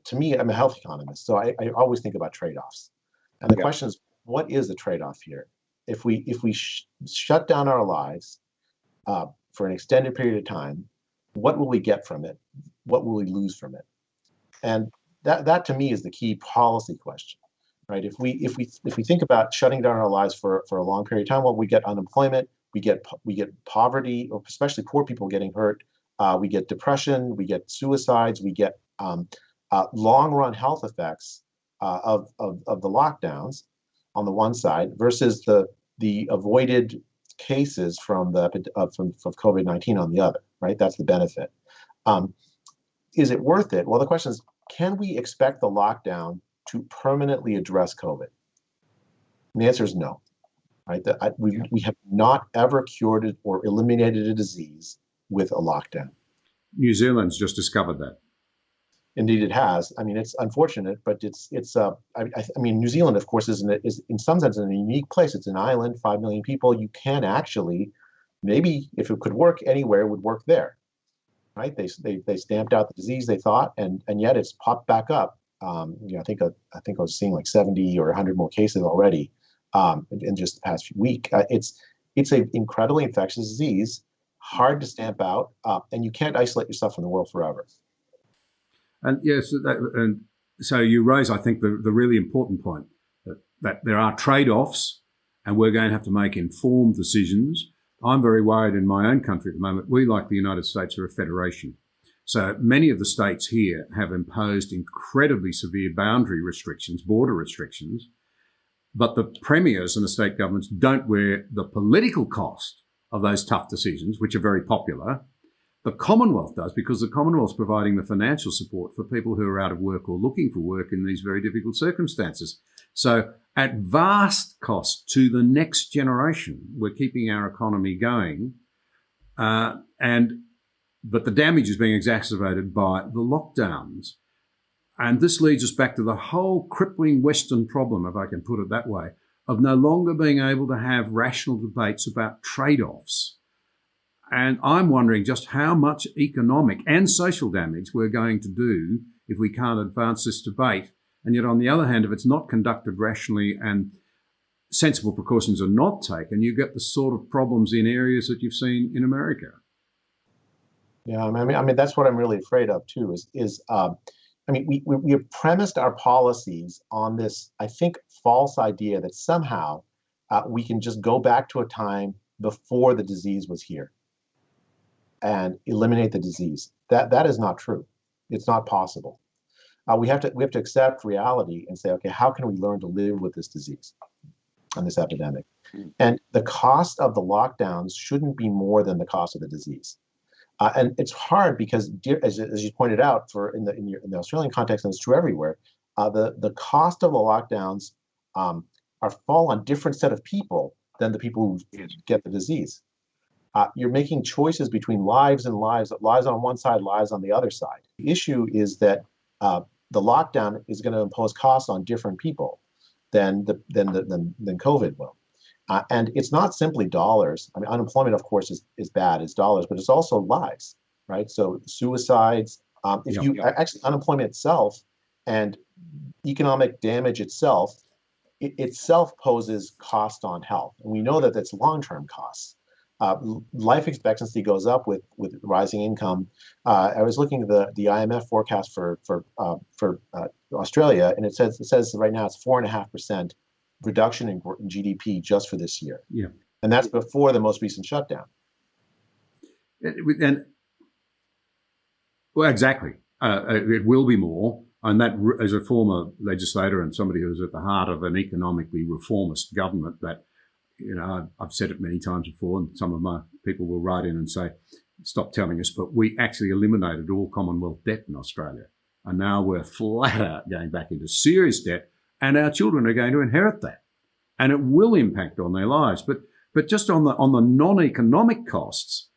to me, I'm a health economist, so I always think about trade-offs. And the Yeah. question is, what is the trade-off here? If we shut down our lives for an extended period of time, what will we get from it? What will we lose from it? And that to me is the key policy question, right? If we think about shutting down our lives for a long period of time, well, we get unemployment, we get poverty, or especially poor people getting hurt. We get depression, we get suicides, we get long-run health effects of the lockdowns on the one side versus the avoided cases from COVID-19 on the other, right? That's the benefit. Is it worth it? Well, the question is, can we expect the lockdown to permanently address COVID? And the answer is no, right? We have not ever cured it or eliminated a disease with a lockdown. New Zealand's just discovered that. Indeed, it has. I mean, it's unfortunate, but it's. I mean, New Zealand, of course, is in some sense in a unique place. It's an island, 5 million people. You can actually, maybe if it could work anywhere, it would work there, right? They stamped out the disease, they thought, and yet it's popped back up. I think I was seeing like 70 or 100 more cases already in just the past week. It's an incredibly infectious disease, hard to stamp out, and you can't isolate yourself from the world forever. And yes, and so you raise, I think, the really important point that there are trade-offs, and we're going to have to make informed decisions. I'm very worried in my own country at the moment. We, like the United States, are a federation. So many of the states here have imposed incredibly severe boundary restrictions, border restrictions, but the premiers and the state governments don't wear the political cost of those tough decisions, which are very popular. The Commonwealth does, because the Commonwealth's providing the financial support for people who are out of work or looking for work in these very difficult circumstances. So at vast cost to the next generation, we're keeping our economy going. But the damage is being exacerbated by the lockdowns. And this leads us back to the whole crippling Western problem, if I can put it that way, of no longer being able to have rational debates about trade-offs. And I'm wondering just how much economic and social damage we're going to do if we can't advance this debate. And yet, on the other hand, if it's not conducted rationally and sensible precautions are not taken, you get the sort of problems in areas that you've seen in America. Yeah, I mean that's what I'm really afraid of too. We have premised our policies on this, I think, false idea that somehow we can just go back to a time before the disease was here and eliminate the disease. That is not true. It's not possible. We have to accept reality and say, okay, how can we learn to live with this disease and this epidemic? And the cost of the lockdowns shouldn't be more than the cost of the disease. And it's hard because, as you pointed out, in the Australian context, and it's true everywhere, the cost of the lockdowns fall on different set of people than the people who get the disease. You're making choices between lives and lives on one side, lives on the other side. The issue is that the lockdown is going to impose costs on different people than COVID will. And it's not simply dollars. I mean, unemployment, of course, is bad, is dollars, but it's also lives, right? So suicides, actually unemployment itself and economic damage itself poses cost on health. And we know that that's long-term costs. Life expectancy goes up with rising income. I was looking at the IMF forecast for Australia, and it says right now it's 4.5% reduction in GDP just for this year. Yeah, and that's before the most recent shutdown. Well, exactly. It will be more. And that, as a former legislator and somebody who's at the heart of an economically reformist government, that, I've said it many times before, and some of my people will write in and say, stop telling us, but we actually eliminated all Commonwealth debt in Australia. And now we're flat out going back into serious debt, and our children are going to inherit that. And it will impact on their lives. But just on the non-economic costs,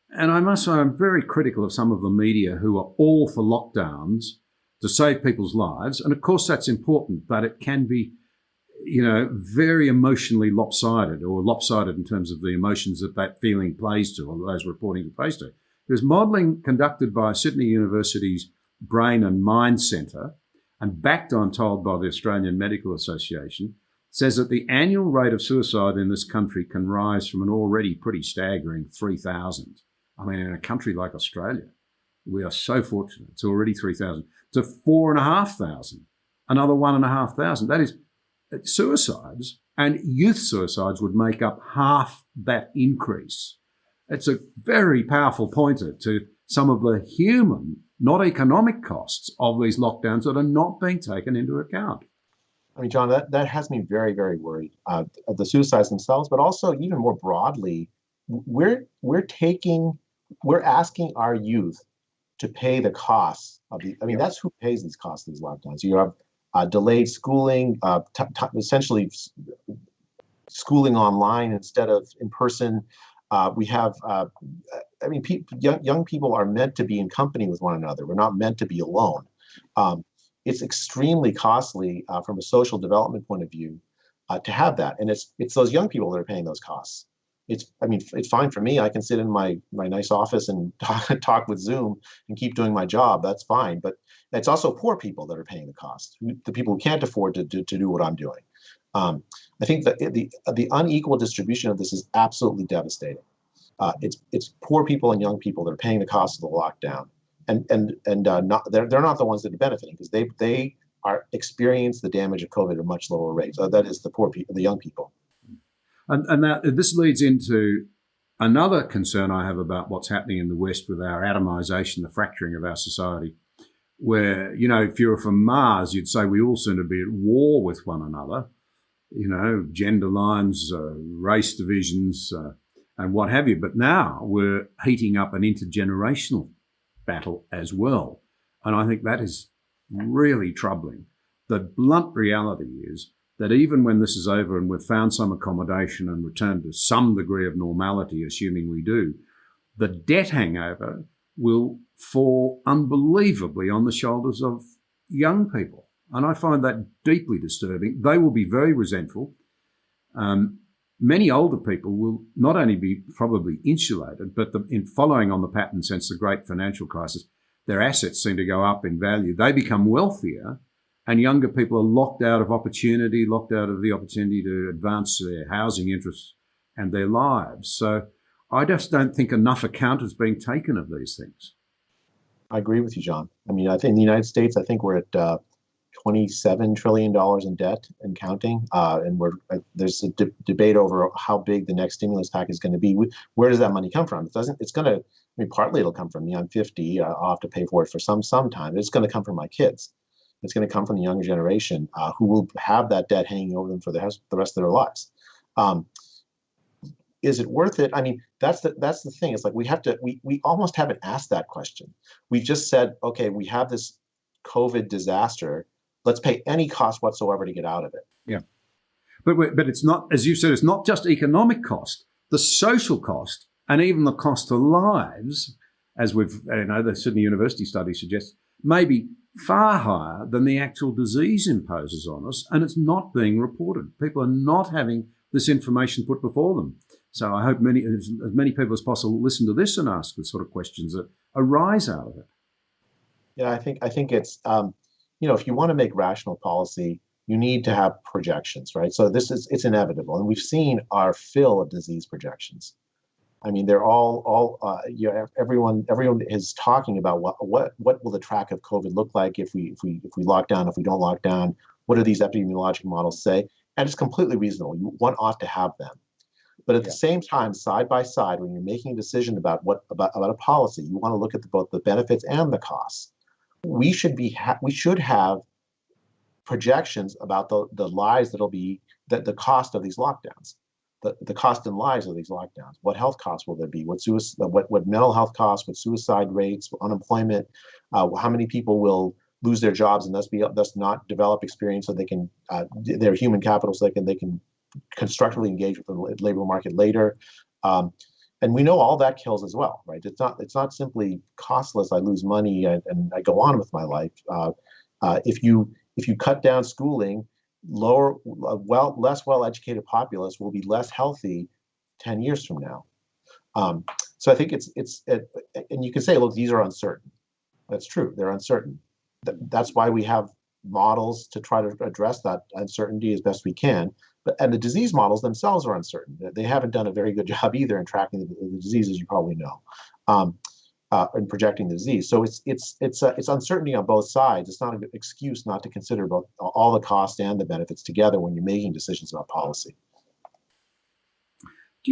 and I must say I'm very critical of some of the media who are all for lockdowns to save people's lives. And of course that's important, but it can be, very emotionally lopsided, or lopsided in terms of the emotions that feeling plays to, or those reporting plays to. There's modelling conducted by Sydney University's brain and mind centre, and backed, I'm told, by the Australian Medical Association, says that the annual rate of suicide in this country can rise from an already pretty staggering 3,000. I mean, in a country like Australia, we are so fortunate. It's already 3,000 to 4,500, another 1,500. That is, suicides and youth suicides would make up half that increase. It's a very powerful pointer to some of the human, not economic costs of these lockdowns that are not being taken into account. I mean, John, that has me very, very worried. The suicides themselves, but also even more broadly, we're asking our youth to pay the costs of the. I mean, that's who pays these costs of these lockdowns. You have delayed schooling, essentially schooling online instead of in person. We have. I mean, young people are meant to be in company with one another. We're not meant to be alone. It's extremely costly from a social development point of view to have that, and it's those young people that are paying those costs. I mean, it's fine for me. I can sit in my nice office and talk with Zoom and keep doing my job. That's fine. But it's also poor people that are paying the cost. The people who can't afford to do what I'm doing. I think that the unequal distribution of this is absolutely devastating. It's poor people and young people that are paying the cost of the lockdown, and they're not the ones that are benefiting because they are experience the damage of COVID at a much lower rate. So that is the poor people, the young people. And this leads into another concern I have about what's happening in the West with our atomization, the fracturing of our society, where, you know, if you were from Mars, you'd say we all seem to be at war with one another, you know, gender lines, race divisions, and what have you. But now we're heating up an intergenerational battle as well. And I think that is really troubling. The blunt reality is that even when this is over and we've found some accommodation and returned to some degree of normality, assuming we do, the debt hangover will fall unbelievably on the shoulders of young people. And I find that deeply disturbing. They will be very resentful. Many older people will not only be probably insulated, but in following on the pattern since the great financial crisis, their assets seem to go up in value. They become wealthier, and younger people are locked out of the opportunity to advance their housing interests and their lives. So I just don't think enough account is being taken of these things. I agree with you, John. I mean, I think in the United States, I think we're at $27 trillion in debt and counting. And there's a debate over how big the next stimulus package is going to be. Where does that money come from? Partly it'll come from me. I'm 50. I'll have to pay for it for some time. It's going to come from my kids. It's going to come from the younger generation who will have that debt hanging over them for the rest of their lives. Is it worth it? I mean, that's the thing. It's like we almost haven't asked that question. We've just said, okay, we have this COVID disaster. Let's pay any cost whatsoever to get out of it. Yeah, but it's not, as you said, it's not just economic cost, the social cost, and even the cost to lives, as the Sydney University study suggests, may be far higher than the actual disease imposes on us, and it's not being reported. People are not having this information put before them. So I hope as many people as possible listen to this and ask the sort of questions that arise out of it. Yeah, I think it's if you want to make rational policy, you need to have projections, right? So it's inevitable, and we've seen our fill of disease projections. I mean, they're everyone is talking about what will the track of COVID look like if we lock down, if we don't lock down. What do these epidemiologic models say? And it's completely reasonable. One ought to have them, but at the same time, side by side, when you're making a decision about a policy, you want to look at both the benefits and the costs. We should have projections about the lives that'll be the cost of these lockdowns. The cost in lives of these lockdowns. What health costs will there be? What mental health costs? What suicide rates? What unemployment? How many people will lose their jobs and thus not develop experience so they can their human capital so they can constructively engage with the labor market later? And we know all that kills as well, right? It's not simply costless. I lose money and I go on with my life. If you cut down schooling, less well-educated populace will be less healthy 10 years from now. So I think it's and you can say, look, these are uncertain. That's true. They're uncertain. That's why we have models to try to address that uncertainty as best we can. But and the disease models themselves are uncertain. They haven't done a very good job either in tracking the disease, as you probably know, in projecting the disease. So it's uncertainty on both sides. It's not an excuse not to consider both all the costs and the benefits together when you're making decisions about policy. Do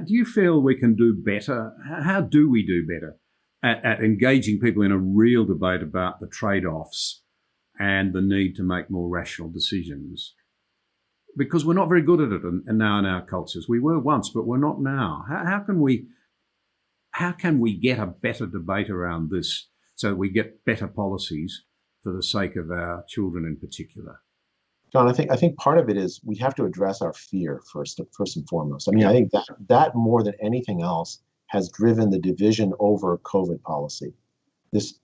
you feel we can do better? How do we do better at engaging people in a real debate about the trade-offs and the need to make more rational decisions? Because we're not very good at it now in our cultures. We were once, but we're not now. How can we get a better debate around this so that we get better policies for the sake of our children in particular? John, I think part of it is we have to address our fear first and foremost. I mean, I think that more than anything else has driven the division over COVID policy. This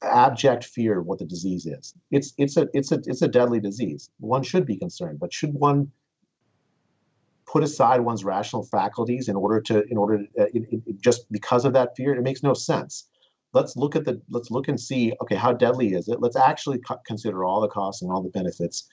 abject fear of what the disease is. It's a deadly disease. One should be concerned, but should one put aside one's rational faculties in order just because of that fear? It makes no sense. Let's look and see, okay, how deadly is it? Let's actually consider all the costs and all the benefits